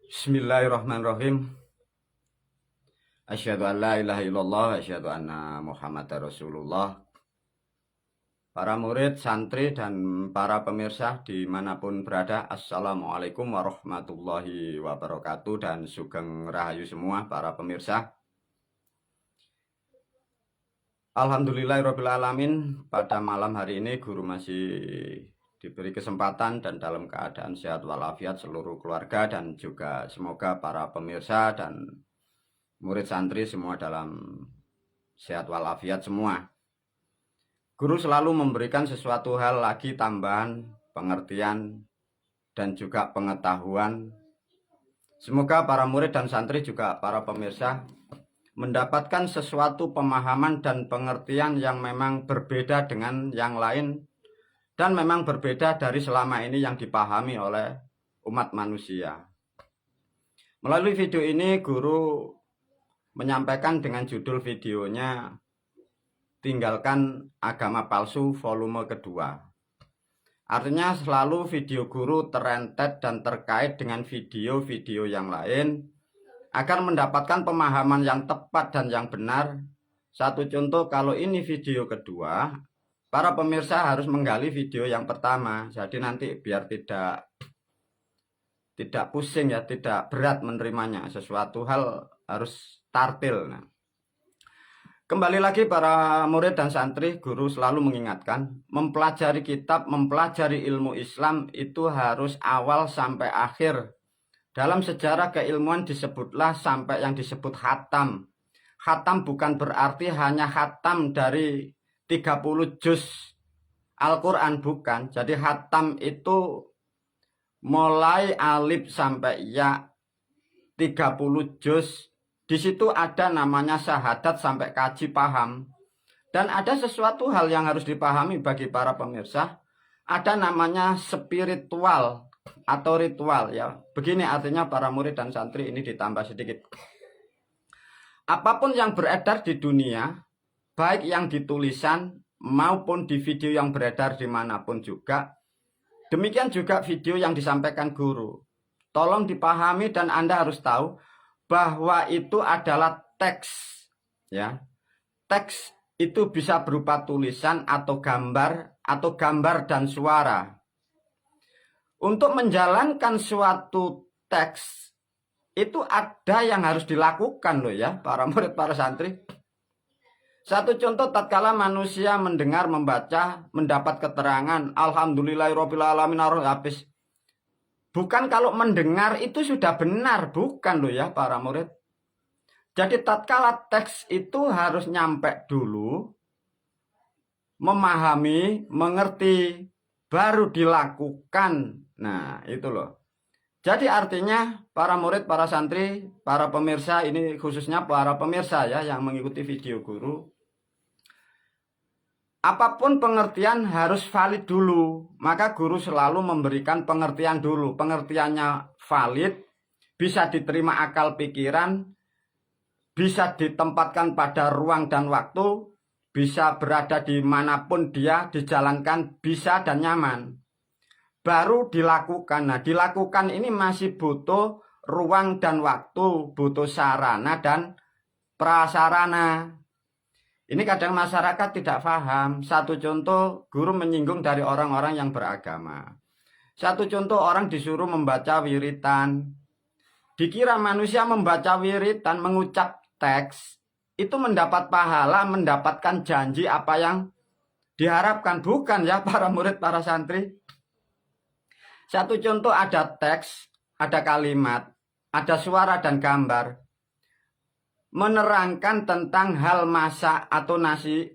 Bismillahirrahmanirrahim. Asyhadu an la ilaha illallah wa asyhadu anna Muhammadar Rasulullah. Para murid, santri, dan para pemirsa dimanapun berada, Assalamualaikum warahmatullahi wabarakatuh. Dan sugeng rahayu semua para pemirsa. Alhamdulillahirrahmanirrahim. Pada malam hari ini guru masih diberi kesempatan dan dalam keadaan sehat walafiat seluruh keluarga, dan juga semoga para pemirsa dan murid santri semua dalam sehat walafiat semua. Guru selalu memberikan sesuatu hal lagi, tambahan pengertian dan juga pengetahuan. Semoga para murid dan santri juga para pemirsa mendapatkan sesuatu pemahaman dan pengertian yang memang berbeda dengan yang lain, dan memang berbeda dari selama ini yang dipahami oleh umat manusia. Melalui video ini guru menyampaikan dengan judul videonya Tinggalkan Agama Palsu volume kedua. Artinya selalu video guru terentet dan terkait dengan video-video yang lain agar mendapatkan pemahaman yang tepat dan yang benar. Satu contoh, kalau ini video kedua, para pemirsa harus menggali video yang pertama. Jadi nanti biar tidak pusing ya, tidak berat menerimanya. Sesuatu hal harus tartil. Nah, kembali lagi para murid dan santri, guru selalu mengingatkan, mempelajari kitab, mempelajari ilmu Islam itu harus awal sampai akhir. Dalam sejarah keilmuan disebutlah sampai yang disebut khatam. Khatam bukan berarti hanya khatam dari 30 juz Al-Quran, bukan. Jadi khatam itu mulai alif sampai ya 30 juz. Di situ ada namanya syahadat sampai kaji paham. Dan ada sesuatu hal yang harus dipahami bagi para pemirsa. Ada namanya spiritual atau ritual ya. Begini artinya para murid dan santri, ini ditambah sedikit. Apapun yang beredar di dunia, baik yang ditulisan maupun di video yang beredar dimanapun juga, demikian juga video yang disampaikan guru. Tolong dipahami dan Anda harus tahu bahwa itu adalah teks ya. Teks itu bisa berupa tulisan atau gambar dan suara. Untuk menjalankan suatu teks itu ada yang harus dilakukan loh ya para murid, para santri. Satu contoh, tatkala manusia mendengar, membaca, mendapat keterangan alhamdulillahirobbilalamin habis. Bukan kalau mendengar itu sudah benar, bukan loh ya para murid. Jadi tatkala teks itu harus nyampe dulu, memahami, mengerti, baru dilakukan. Nah itu loh. Jadi artinya para murid, para santri, para pemirsa, ini khususnya para pemirsa ya yang mengikuti video guru, apapun pengertian harus valid dulu. Maka guru selalu memberikan pengertian dulu. Pengertiannya valid, bisa diterima akal pikiran, bisa ditempatkan pada ruang dan waktu, bisa berada dimanapun dia, dijalankan bisa dan nyaman. Baru dilakukan. Nah, dilakukan ini masih butuh ruang dan waktu, butuh sarana dan prasarana. Ini kadang masyarakat tidak paham. Satu contoh, guru menyinggung dari orang-orang yang beragama. Satu contoh, orang disuruh membaca wiritan. Dikira manusia membaca wiritan, mengucap teks, itu mendapat pahala, mendapatkan janji apa yang diharapkan. Bukan ya para murid, para santri. Satu contoh, ada teks, ada kalimat, ada suara dan gambar, menerangkan tentang hal masak atau nasi,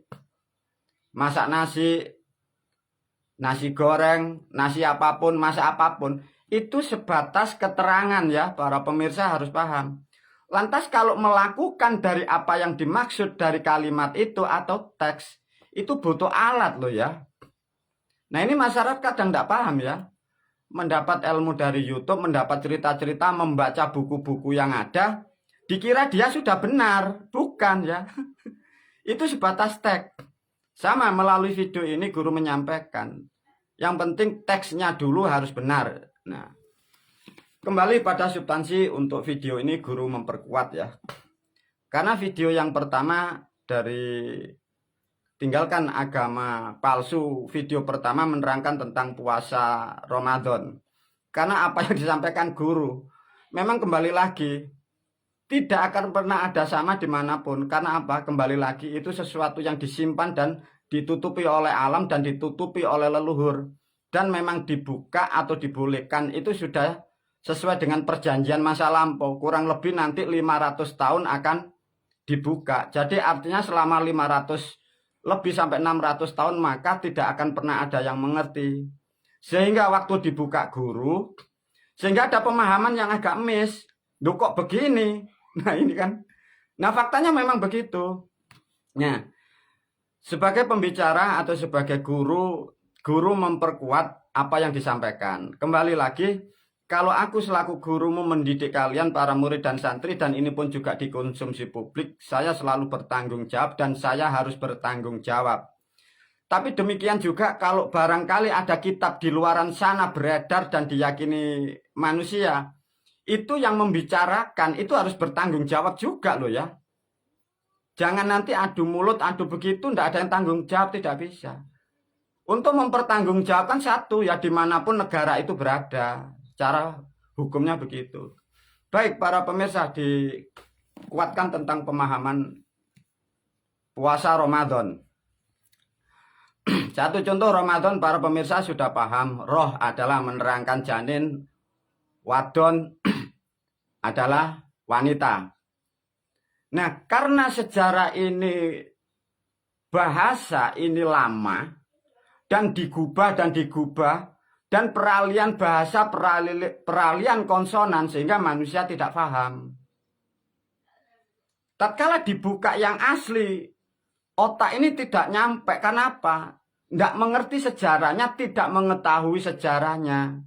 masak nasi goreng, nasi apapun, masak apapun, itu sebatas keterangan ya para pemirsa harus paham. Lantas kalau melakukan dari apa yang dimaksud dari kalimat itu atau teks, itu butuh alat loh ya. Nah ini masyarakat kadang tidak paham ya. Mendapat ilmu dari YouTube, mendapat cerita-cerita, membaca buku-buku yang ada, dikira dia sudah benar. Bukan ya. Itu sebatas teks. Sama melalui video ini guru menyampaikan, yang penting teksnya dulu harus benar. Nah, Kembali pada substansi untuk video ini guru memperkuat ya. Karena video yang pertama dari tinggalkan agama palsu, video pertama menerangkan tentang puasa Ramadan. Karena apa yang disampaikan guru, memang kembali lagi tidak akan pernah ada sama dimanapun. Karena apa? Kembali lagi itu sesuatu yang disimpan dan ditutupi oleh alam dan ditutupi oleh leluhur. Dan memang dibuka atau dibolehkan itu sudah sesuai dengan perjanjian masa lampau. Kurang lebih nanti 500 tahun akan dibuka. Jadi artinya selama 500 lebih sampai 600 tahun maka tidak akan pernah ada yang mengerti. Sehingga waktu dibuka guru, sehingga ada pemahaman yang agak miss. Duh kok begini? Nah ini kan. Nah faktanya memang begitu. Nah, sebagai pembicara atau sebagai guru, guru memperkuat apa yang disampaikan. Kembali lagi, kalau aku selaku gurumu mendidik kalian para murid dan santri dan ini pun juga dikonsumsi publik, saya selalu bertanggung jawab dan saya harus bertanggung jawab. Tapi demikian juga kalau barangkali ada kitab di luaran sana beredar dan diyakini manusia, itu yang membicarakan itu harus bertanggung jawab juga loh ya. Jangan nanti adu mulut, adu begitu, tidak ada yang tanggung jawab, tidak bisa. Untuk mempertanggungjawabkan satu ya dimanapun negara itu berada. Cara hukumnya begitu. Baik para pemirsa, dikuatkan tentang pemahaman puasa Ramadan. Satu contoh Ramadan para pemirsa sudah paham. Roh adalah menerangkan janin, wadon adalah wanita. Nah karena sejarah ini bahasa ini lama dan digubah dan peralihan bahasa, peralihan konsonan sehingga manusia tidak paham. Tatkala dibuka yang asli, otak ini tidak nyampe. Kenapa? Tidak mengerti sejarahnya, tidak mengetahui sejarahnya.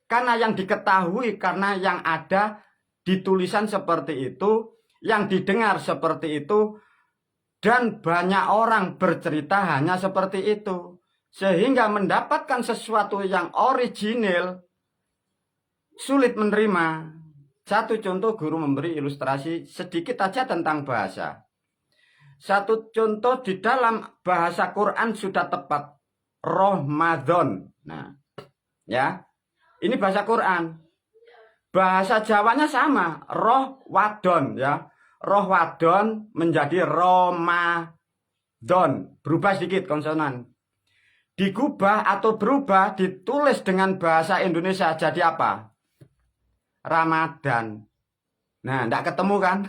Karena yang diketahui, karena yang ada di tulisan seperti itu, yang didengar seperti itu, dan banyak orang bercerita hanya seperti itu. Sehingga mendapatkan sesuatu yang original sulit menerima. Satu contoh guru memberi ilustrasi sedikit aja tentang bahasa. Satu contoh di dalam bahasa Quran sudah tepat. Ramadan. Nah, ya. Ini bahasa Quran. Bahasa Jawanya sama. Roh wadon ya. Roh wadon menjadi Ramadan. Berubah sedikit konsonan. Digubah atau berubah ditulis dengan bahasa Indonesia jadi apa? Ramadan. Nah, tidak ketemu kan?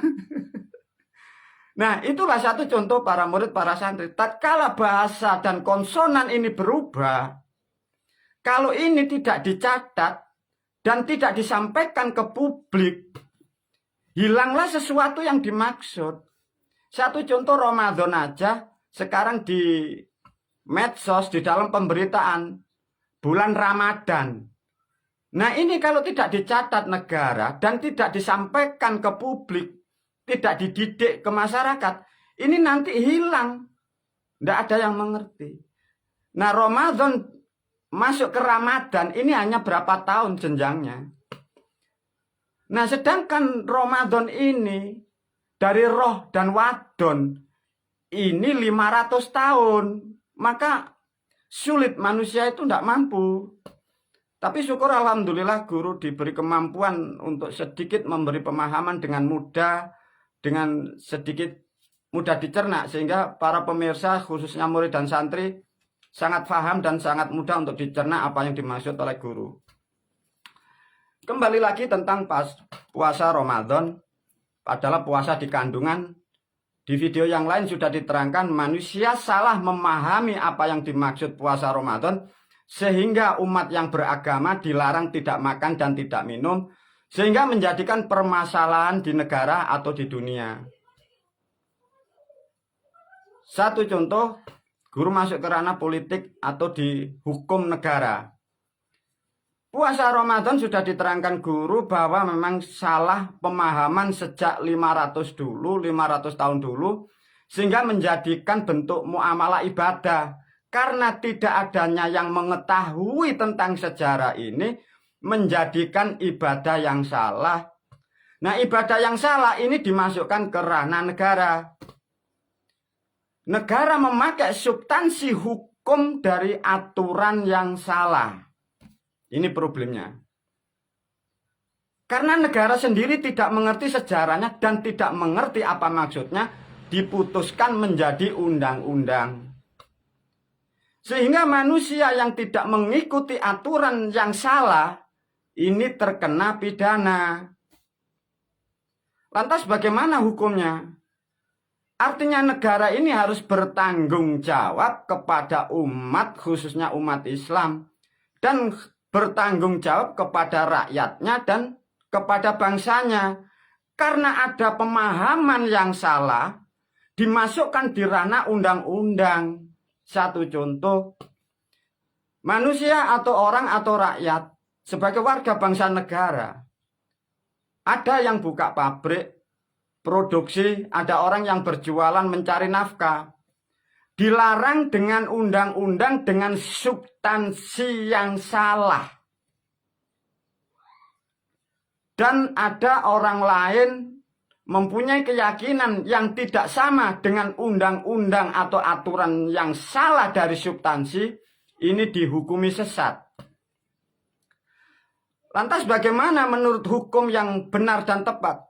Nah, itulah satu contoh para murid, para santri. Tatkala bahasa dan konsonan ini berubah, kalau ini tidak dicatat dan tidak disampaikan ke publik, hilanglah sesuatu yang dimaksud. Satu contoh Ramadan aja, sekarang di medsos, di dalam pemberitaan, bulan Ramadan. Nah ini kalau tidak dicatat negara dan tidak disampaikan ke publik, tidak dididik ke masyarakat, ini nanti hilang. Tidak ada yang mengerti. Nah Ramadan masuk ke Ramadan ini hanya berapa tahun jenjangnya. Nah sedangkan Ramadan ini dari roh dan wadon ini 500 tahun. Maka sulit manusia itu tidak mampu. Tapi syukur alhamdulillah guru diberi kemampuan untuk sedikit memberi pemahaman dengan mudah, dengan sedikit mudah dicerna sehingga para pemirsa khususnya murid dan santri sangat paham dan sangat mudah untuk dicerna apa yang dimaksud oleh guru. Kembali lagi tentang puasa Ramadan adalah puasa di kandungan. Di video yang lain sudah diterangkan manusia salah memahami apa yang dimaksud puasa Ramadan sehingga umat yang beragama dilarang tidak makan dan tidak minum sehingga menjadikan permasalahan di negara atau di dunia. Satu contoh, guru masuk ke ranah politik atau di hukum negara. Puasa Ramadan sudah diterangkan guru bahwa memang salah pemahaman sejak 500 tahun dulu sehingga menjadikan bentuk muamalah ibadah. Karena tidak adanya yang mengetahui tentang sejarah ini, menjadikan ibadah yang salah. Nah, ibadah yang salah ini dimasukkan ke ranah negara. Negara memakai substansi hukum dari aturan yang salah. Ini problemnya. Karena negara sendiri tidak mengerti sejarahnya dan tidak mengerti apa maksudnya, diputuskan menjadi undang-undang. Sehingga manusia yang tidak mengikuti aturan yang salah, ini terkena pidana. Lantas bagaimana hukumnya? Artinya negara ini harus bertanggung jawab kepada umat, khususnya umat Islam. Dan bertanggung jawab kepada rakyatnya dan kepada bangsanya. Karena ada pemahaman yang salah, dimasukkan di ranah undang-undang. Satu contoh, manusia atau orang atau rakyat sebagai warga bangsa negara, ada yang buka pabrik, produksi, ada orang yang berjualan mencari nafkah. Dilarang dengan undang-undang dengan substansi yang salah. Dan ada orang lain mempunyai keyakinan yang tidak sama dengan undang-undang atau aturan yang salah dari substansi, ini dihukumi sesat. Lantas bagaimana menurut hukum yang benar dan tepat?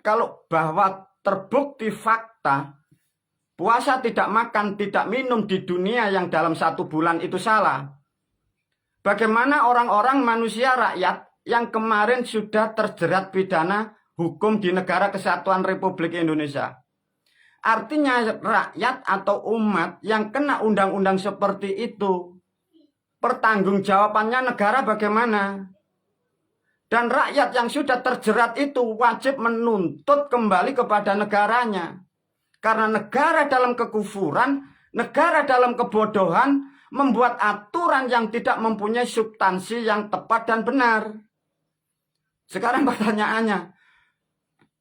Kalau bahwa terbukti fakta, puasa tidak makan, tidak minum di dunia yang dalam 1 bulan itu salah. Bagaimana orang-orang manusia rakyat yang kemarin sudah terjerat pidana hukum di Negara Kesatuan Republik Indonesia? Artinya rakyat atau umat yang kena undang-undang seperti itu, pertanggungjawabannya negara bagaimana? Dan rakyat yang sudah terjerat itu wajib menuntut kembali kepada negaranya. Karena negara dalam kekufuran, negara dalam kebodohan, membuat aturan yang tidak mempunyai substansi yang tepat dan benar. Sekarang pertanyaannya,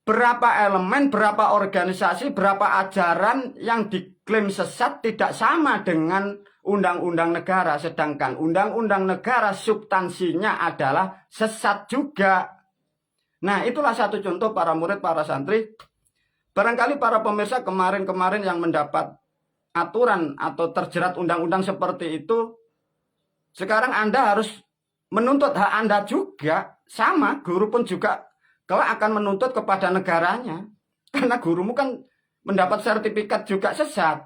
berapa elemen, berapa organisasi, berapa ajaran yang diklaim sesat tidak sama dengan undang-undang negara, sedangkan undang-undang negara substansinya adalah sesat juga. Nah, itulah satu contoh para murid, para santri. Barangkali para pemirsa kemarin-kemarin yang mendapat aturan atau terjerat undang-undang seperti itu, sekarang Anda harus menuntut hak Anda juga. Sama, guru pun juga kelak akan menuntut kepada negaranya. Karena gurumu kan mendapat sertifikat juga sesat.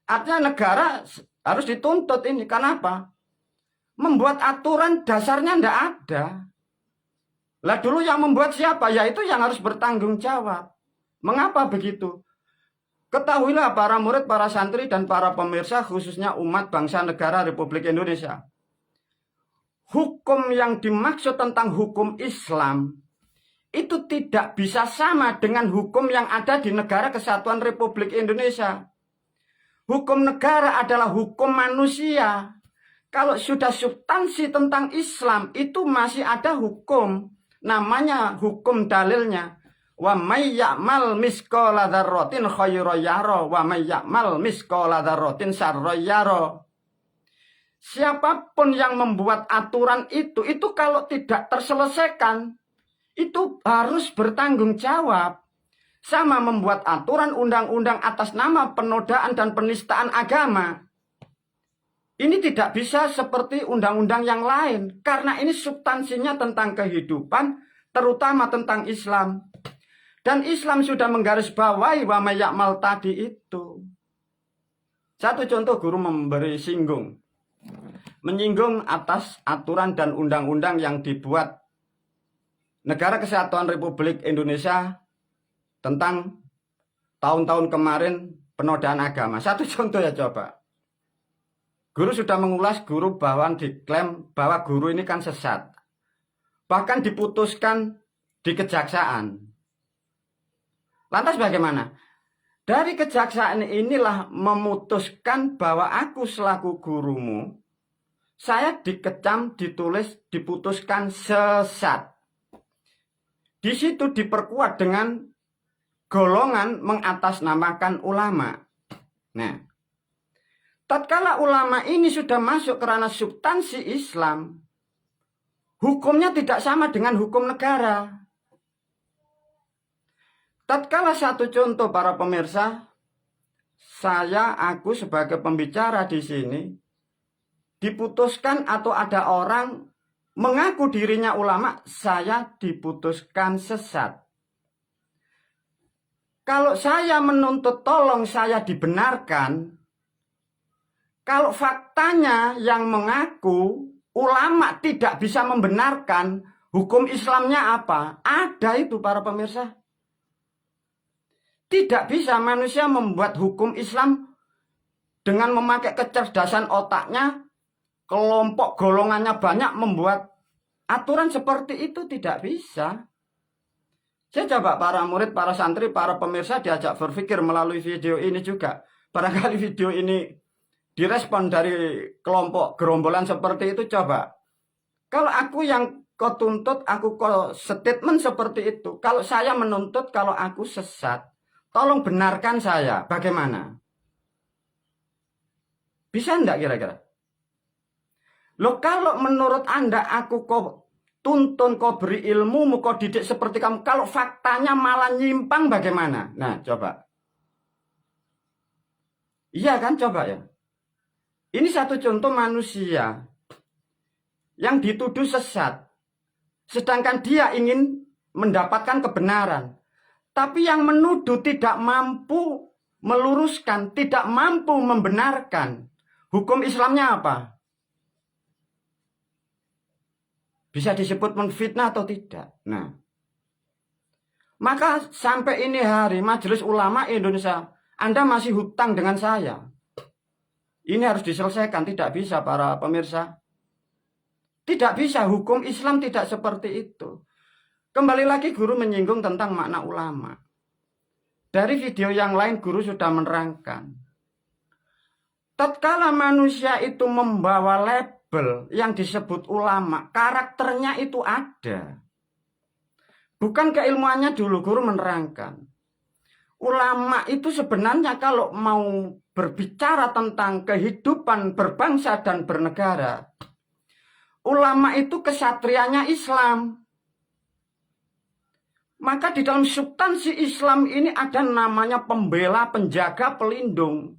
Artinya negara harus dituntut ini. Kenapa? Membuat aturan dasarnya tidak ada. Lah dulu yang membuat siapa? Ya itu yang harus bertanggung jawab. Mengapa begitu? Ketahuilah para murid, para santri, dan para pemirsa, khususnya umat bangsa negara Republik Indonesia. Hukum yang dimaksud tentang hukum Islam itu tidak bisa sama dengan hukum yang ada di Negara Kesatuan Republik Indonesia. Hukum negara adalah hukum manusia. Kalau sudah substansi tentang Islam, itu masih ada hukum. Namanya hukum dalilnya. Wa may ya'mal misqala dzarratin khairan yara wa may ya'mal misqala dzarratin syarran yara. Siapapun yang membuat aturan itu kalau tidak terselesaikan, itu harus bertanggung jawab. Sama membuat aturan undang-undang atas nama penodaan dan penistaan agama. Ini tidak bisa seperti undang-undang yang lain. Karena ini substansinya tentang kehidupan, terutama tentang Islam. Dan Islam sudah menggarisbawahi wa may ya'mal tadi itu. Satu contoh guru memberi menyinggung atas aturan dan undang-undang yang dibuat Negara Kesatuan Republik Indonesia tentang tahun-tahun kemarin penodaan agama. Satu contoh ya coba. Guru sudah mengulas guru bahwa diklaim bahwa guru ini kan sesat. Bahkan diputuskan di kejaksaan. Lantas bagaimana? Dari kejaksaan inilah memutuskan bahwa aku selaku gurumu, saya dikecam, ditulis, diputuskan sesat. Di situ diperkuat dengan golongan mengatasnamakan ulama. Nah, tatkala ulama ini sudah masuk ke ranah substansi Islam, hukumnya tidak sama dengan hukum negara. Tatkala satu contoh para pemirsa, aku sebagai pembicara di sini, diputuskan atau ada orang mengaku dirinya ulama, saya diputuskan sesat. Kalau saya menuntut tolong saya dibenarkan, kalau faktanya yang mengaku ulama tidak bisa membenarkan, hukum Islamnya apa? Ada itu para pemirsa. Tidak bisa manusia membuat hukum Islam dengan memakai kecerdasan otaknya, kelompok golongannya banyak membuat aturan seperti itu, tidak bisa. Saya coba para murid, para santri, para pemirsa diajak berpikir melalui video ini juga. Barangkali video ini direspon dari kelompok gerombolan seperti itu, coba. Kalau aku yang kau tuntut, aku kau statement seperti itu. Kalau saya menuntut, kalau aku sesat, tolong benarkan saya. Bagaimana? Bisa enggak kira-kira? Loh, kalau menurut Anda aku kau tuntun, kau beri ilmu, kau didik seperti kamu, kalau faktanya malah nyimpang bagaimana? Nah, coba. Iya kan, coba ya. Ini satu contoh manusia yang dituduh sesat. Sedangkan dia ingin mendapatkan kebenaran. Tapi yang menuduh tidak mampu meluruskan, tidak mampu membenarkan. Hukum Islamnya apa? Bisa disebut menfitnah atau tidak? Nah, maka sampai ini hari Majelis Ulama Indonesia, Anda masih hutang dengan saya. Ini harus diselesaikan, tidak bisa para pemirsa. Tidak bisa, hukum Islam tidak seperti itu. Kembali lagi guru menyinggung tentang makna ulama. Dari video yang lain guru sudah menerangkan. Tatkala manusia itu membawa label yang disebut ulama, karakternya itu ada. Bukan keilmuannya dulu, guru menerangkan. Ulama itu sebenarnya kalau mau berbicara tentang kehidupan berbangsa dan bernegara, ulama itu kesatrianya Islam. Maka di dalam substansi Islam ini ada namanya pembela, penjaga, pelindung.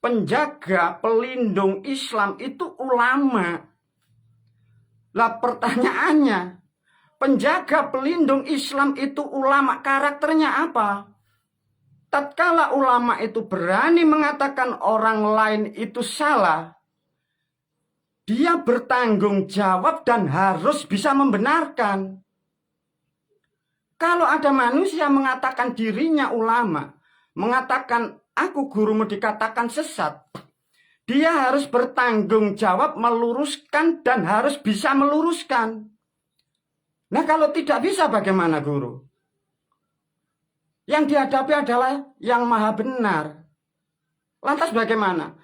Penjaga, pelindung Islam itu ulama. Lah pertanyaannya, penjaga, pelindung Islam itu ulama, karakternya apa? Tatkala ulama itu berani mengatakan orang lain itu salah, dia bertanggung jawab dan harus bisa membenarkan. Kalau ada manusia mengatakan dirinya ulama, mengatakan aku gurumu dikatakan sesat, dia harus bertanggung jawab meluruskan dan harus bisa meluruskan. Nah kalau tidak bisa bagaimana guru? Yang dihadapi adalah yang maha benar. Lantas bagaimana?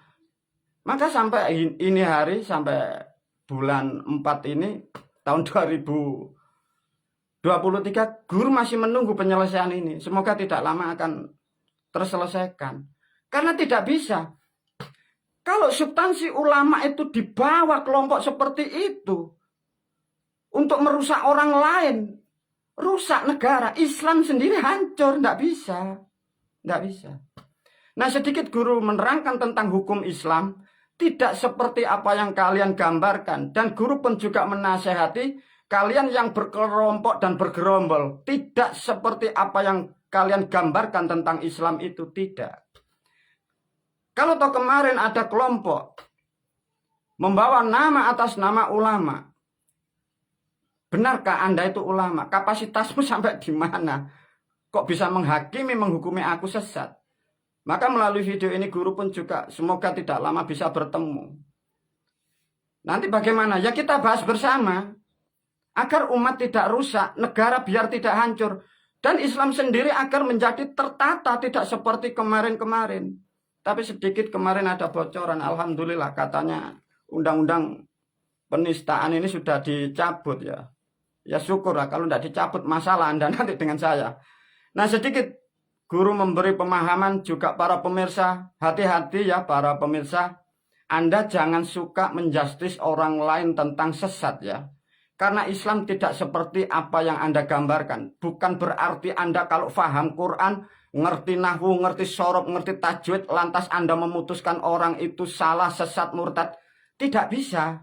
Maka sampai ini hari, sampai bulan 4 ini, tahun 2023, guru masih menunggu penyelesaian ini. Semoga tidak lama akan terselesaikan. Karena tidak bisa. Kalau substansi ulama itu dibawa kelompok seperti itu untuk merusak orang lain, rusak negara, Islam sendiri hancur, tidak bisa. Tidak bisa. Nah, sedikit guru menerangkan tentang hukum Islam, tidak seperti apa yang kalian gambarkan. Dan guru pun juga menasehati kalian yang berkelompok dan bergerombol, tidak seperti apa yang kalian gambarkan tentang Islam itu, tidak. Kalau toh kemarin ada kelompok membawa nama atas nama ulama, benarkah Anda itu ulama? Kapasitasmu sampai di mana? Kok bisa menghakimi, menghukumi aku sesat? Maka melalui video ini guru pun juga semoga tidak lama bisa bertemu. Nanti bagaimana? Ya kita bahas bersama. Agar umat tidak rusak, negara biar tidak hancur. Dan Islam sendiri agar menjadi tertata, tidak seperti kemarin-kemarin. Tapi sedikit kemarin ada bocoran, alhamdulillah katanya undang-undang penistaan ini sudah dicabut ya. Ya syukurlah, kalau tidak dicabut masalah Anda nanti dengan saya. Nah sedikit guru memberi pemahaman juga para pemirsa, hati-hati ya para pemirsa. Anda jangan suka menjustis orang lain tentang sesat ya. Karena Islam tidak seperti apa yang Anda gambarkan. Bukan berarti Anda kalau paham Quran, ngerti nahwu, ngerti sorob, ngerti tajwid, lantas Anda memutuskan orang itu salah, sesat, murtad. Tidak bisa.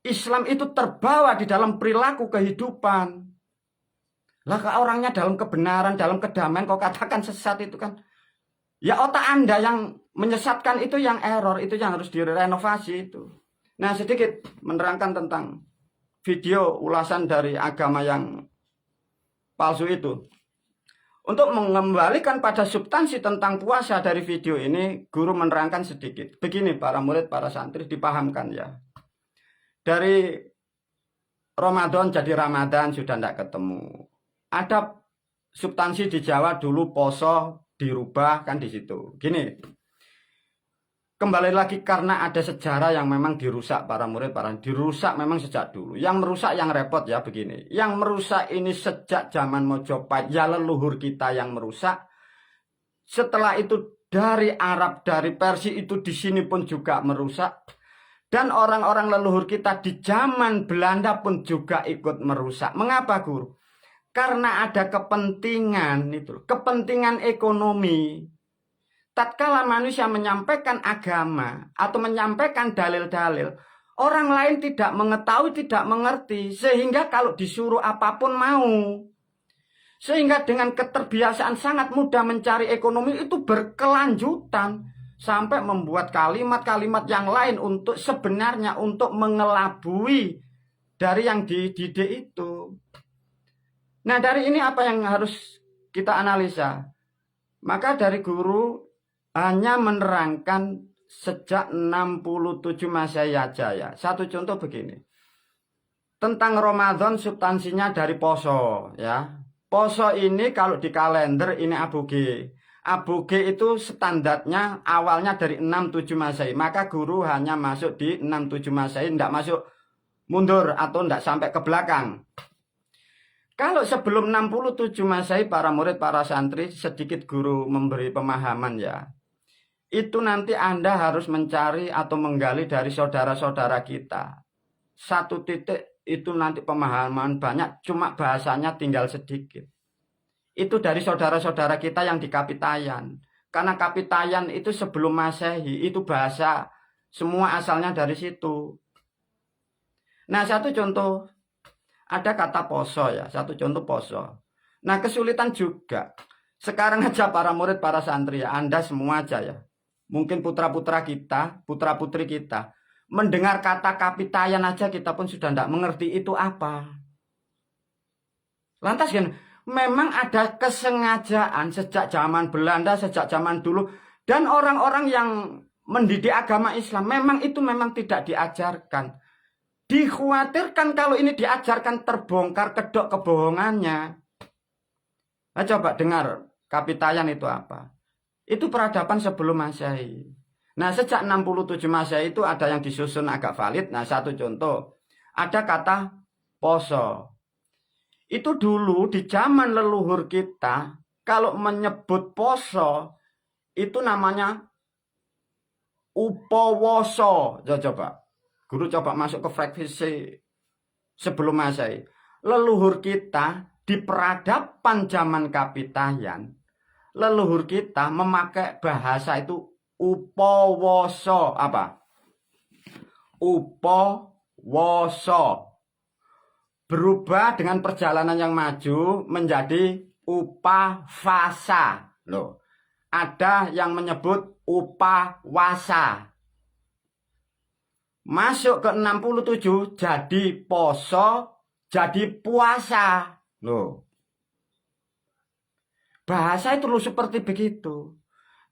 Islam itu terbawa di dalam perilaku kehidupan. Lah kalau orangnya dalam kebenaran, dalam kedamaian, kau katakan sesat itu kan. Ya otak Anda yang menyesatkan itu yang error, itu yang harus direnovasi itu. Nah sedikit menerangkan tentang video ulasan dari agama yang palsu itu. Untuk mengembalikan pada substansi tentang puasa dari video ini, guru menerangkan sedikit. Begini para murid, para santri dipahamkan ya. Dari Ramadan jadi Ramadan sudah tidak ketemu. Ada substansi di Jawa dulu poso dirubah kan di situ. Gini, kembali lagi karena ada sejarah yang memang dirusak para murid, dirusak memang sejak dulu. Yang merusak yang repot ya begini. Yang merusak ini sejak zaman Mojopahit, ya leluhur kita yang merusak. Setelah itu dari Arab, dari Persia itu di sini pun juga merusak. Dan orang-orang leluhur kita di zaman Belanda pun juga ikut merusak. Mengapa guru? Karena ada kepentingan itu, kepentingan ekonomi. Tatkala manusia menyampaikan agama atau menyampaikan dalil-dalil, orang lain tidak mengetahui, tidak mengerti, sehingga kalau disuruh apapun mau. Sehingga dengan keterbiasaan sangat mudah mencari ekonomi itu berkelanjutan sampai membuat kalimat-kalimat yang lain untuk sebenarnya untuk mengelabui dari yang dididik itu. Nah dari ini apa yang harus kita analisa? Maka dari guru hanya menerangkan sejak 67 Masehi aja ya. Satu contoh begini. Tentang Ramadan substansinya dari poso ya. Poso ini kalau di kalender ini aboge. Aboge itu standarnya awalnya dari 67 Masehi. Maka guru hanya masuk di 67 Masehi, tidak masuk mundur atau tidak sampai ke belakang. Kalau sebelum 67 Masehi para murid, para santri, sedikit guru memberi pemahaman ya. Itu nanti Anda harus mencari atau menggali dari saudara-saudara kita. Satu titik itu nanti pemahaman banyak, cuma bahasanya tinggal sedikit. Itu dari saudara-saudara kita yang di Kapitayan. Karena Kapitayan itu sebelum Masehi, itu bahasa semua asalnya dari situ. Nah satu contoh. Ada kata poso ya, satu contoh poso. Nah kesulitan juga. Sekarang aja para murid, para santri ya, Anda semua aja ya. Mungkin putra-putra kita, putra-putri kita. Mendengar kata Kapitayan aja kita pun sudah tidak mengerti itu apa. Lantas kan, memang ada kesengajaan sejak zaman Belanda, sejak zaman dulu. Dan orang-orang yang mendidik agama Islam, memang itu memang tidak diajarkan. Dikhawatirkan kalau ini diajarkan terbongkar kedok kebohongannya. Nah, coba dengar Kapitayan itu apa? Itu peradaban sebelum Masehi. Nah sejak 67 Masehi itu ada yang disusun agak valid. Nah satu contoh. Ada kata poso. Itu dulu di zaman leluhur kita. Kalau menyebut poso. Itu namanya upawoso. Coba. Guru coba masuk ke frekuensi sebelum Masehi. Leluhur kita di peradaban zaman Kapitayan, leluhur kita memakai bahasa itu upawoso. Apa? Upawoso. Berubah dengan perjalanan yang maju menjadi upavasa. Loh, ada yang menyebut upawasa. Masuk ke 67 jadi poso, jadi puasa. Loh. Bahasa itu loh seperti begitu.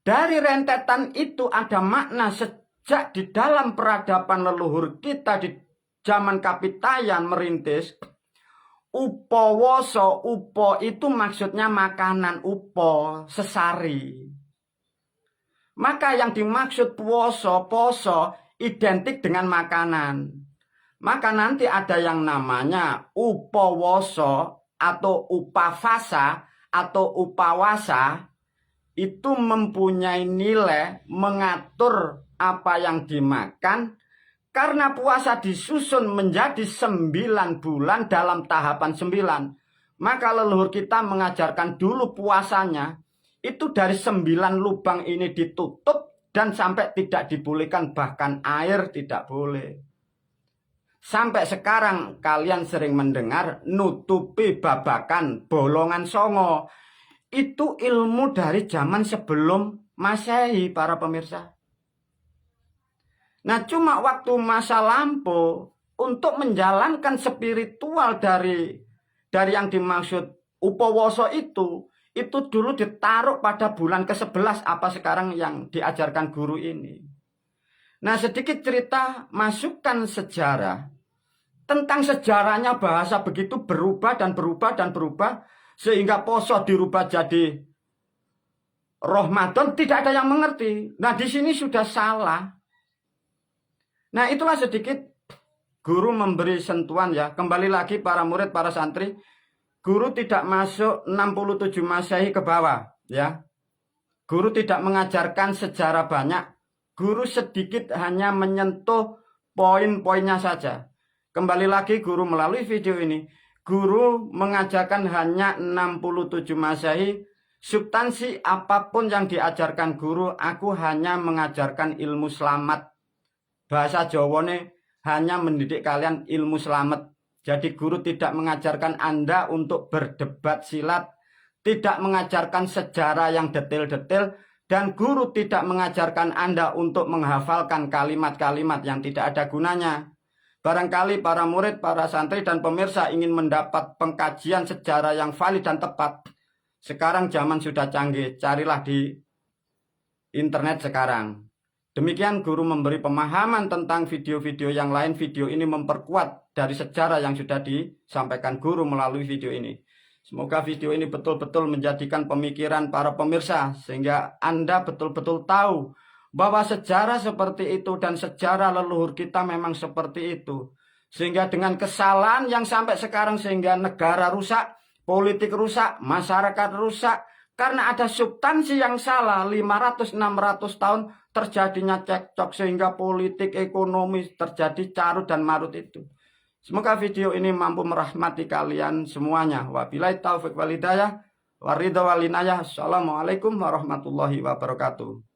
Dari rentetan itu ada makna sejak di dalam peradaban leluhur kita di zaman Kapitayan merintis. Upawoso, upo itu maksudnya makanan, upo, sesari. Maka yang dimaksud puasa, poso identik dengan makanan. Maka nanti ada yang namanya upawoso atau upavasa atau upawasa itu mempunyai nilai mengatur apa yang dimakan, karena puasa disusun menjadi 9 bulan dalam tahapan 9, maka leluhur kita mengajarkan dulu puasanya itu dari 9 lubang ini ditutup dan sampai tidak dibolehkan, bahkan air tidak boleh. Sampai sekarang kalian sering mendengar nutupi babakan bolongan songo. Itu ilmu dari zaman sebelum Masehi, para pemirsa. Nah, cuma waktu masa lampau untuk menjalankan spiritual dari yang dimaksud upawoso itu dulu ditaruh pada bulan ke-11, apa sekarang yang diajarkan guru ini. Nah, sedikit cerita masukkan sejarah. Tentang sejarahnya bahasa begitu berubah dan berubah dan berubah, sehingga poso dirubah jadi Ramadan, tidak ada yang mengerti. Nah, di sini sudah salah. Nah, itulah sedikit guru memberi sentuhan ya. Kembali lagi para murid, para santri, guru tidak masuk 67 Masehi ke bawah ya. Guru tidak mengajarkan sejarah banyak. Guru sedikit hanya menyentuh poin-poinnya saja. Kembali lagi guru melalui video ini, guru mengajarkan hanya 67 Masehi. Substansi apapun yang diajarkan guru, aku hanya mengajarkan ilmu selamat. Bahasa Jawane hanya mendidik kalian ilmu selamat. Jadi guru tidak mengajarkan Anda untuk berdebat silat, tidak mengajarkan sejarah yang detail-detail, dan guru tidak mengajarkan Anda untuk menghafalkan kalimat-kalimat yang tidak ada gunanya. Barangkali para murid, para santri, dan pemirsa ingin mendapat pengkajian sejarah yang valid dan tepat. Sekarang zaman sudah canggih, carilah di internet sekarang. Demikian guru memberi pemahaman tentang video-video yang lain. Video ini memperkuat dari sejarah yang sudah disampaikan guru melalui video ini. Semoga video ini betul-betul menjadikan pemikiran para pemirsa, sehingga Anda betul-betul tahu bahwa sejarah seperti itu dan sejarah leluhur kita memang seperti itu. Sehingga dengan kesalahan yang sampai sekarang, sehingga negara rusak, politik rusak, masyarakat rusak, karena ada substansi yang salah. 500-600 tahun terjadinya cekcok, sehingga politik, ekonomi terjadi carut dan marut itu. Semoga video ini mampu merahmati kalian semuanya. Wabillahi taufiq wal hidayah, waridho wal inayah. Assalamualaikum warahmatullahi wabarakatuh.